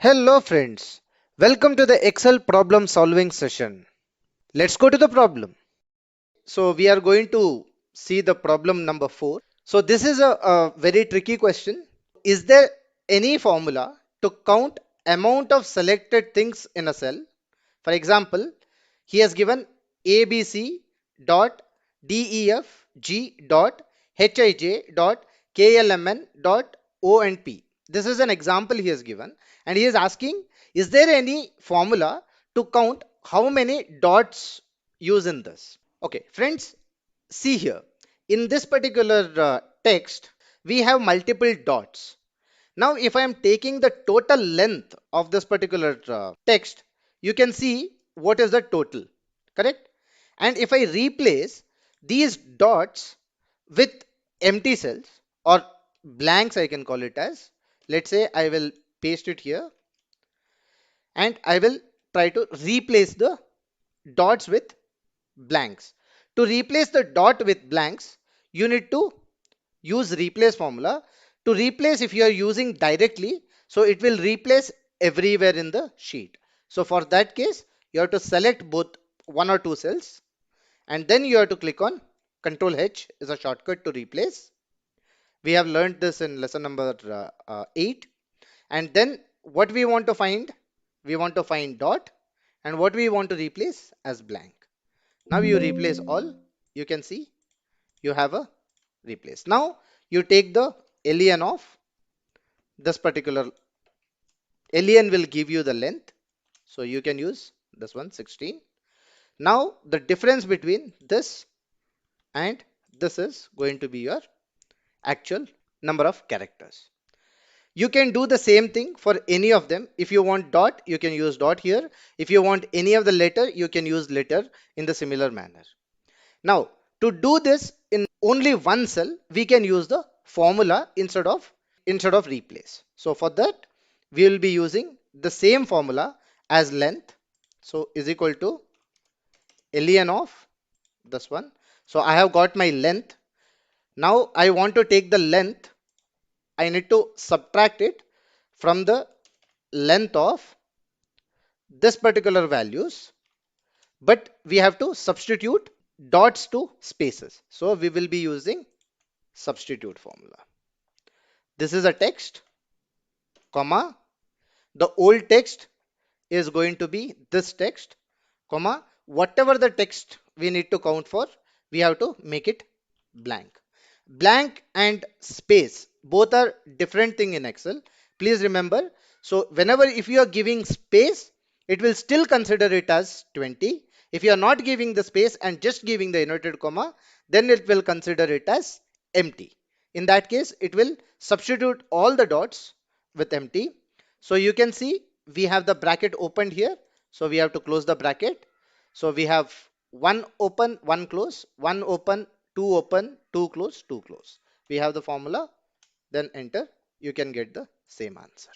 Hello friends, welcome to the Excel problem solving session. Let's go to the problem. So we are going to see the problem number 4. So this is a very tricky question. Is there any formula to count amount of selected things in a cell? For example, he has given ABC dot DEF G dot HIJ dot KLMN dot O and P. This is an example he has given, and he is asking, is there any formula to count how many dots use in this? Okay, friends, see here. In this particular text, we have multiple dots. Now, if I am taking the total length of this particular text, you can see what is the total, correct? And if I replace these dots with empty cells or blanks, I can call it as, let's say I will paste it here and I will try to replace the dots with blanks. To replace the dot with blanks, you need to use replace formula. To replace, if you are using directly, so it will replace everywhere in the sheet. So for that case, you have to select both one or two cells, and then you have to click on Control H is a shortcut to replace. We have learned this in lesson number 8. And then what we want to find? We want to find dot, and what we want to replace as blank. Now you replace all, you can see you have a replace. Now you take the ln of this particular ln will give you the length, so you can use this one 16. Now the difference between this and this is going to be your actual number of characters. You can do the same thing for any of them. If you want dot, you can use dot here. If you want any of the letter, you can use letter in the similar manner. Now, to do this in only one cell, we can use the formula instead of replace. So for that, we will be using the same formula as length. So is equal to ln of this one. So I have got my length. Now I want to take the length. I need to subtract it from the length of this particular values, but we have to substitute dots to spaces. So we will be using substitute formula. This is a text, comma, the old text is going to be this text, comma, whatever the text we need to count for, we have to make it blank. Blank and space, both are different thing in Excel. Please remember, so whenever if you are giving space, it will still consider it as 20. If you are not giving the space and just giving the inverted comma, then it will consider it as empty. In that case, it will substitute all the dots with empty. So you can see we have the bracket opened here. So we have to close the bracket. So we have one open, one close, one open, two open, two close, two close. We have the formula, then enter. You can get the same answer.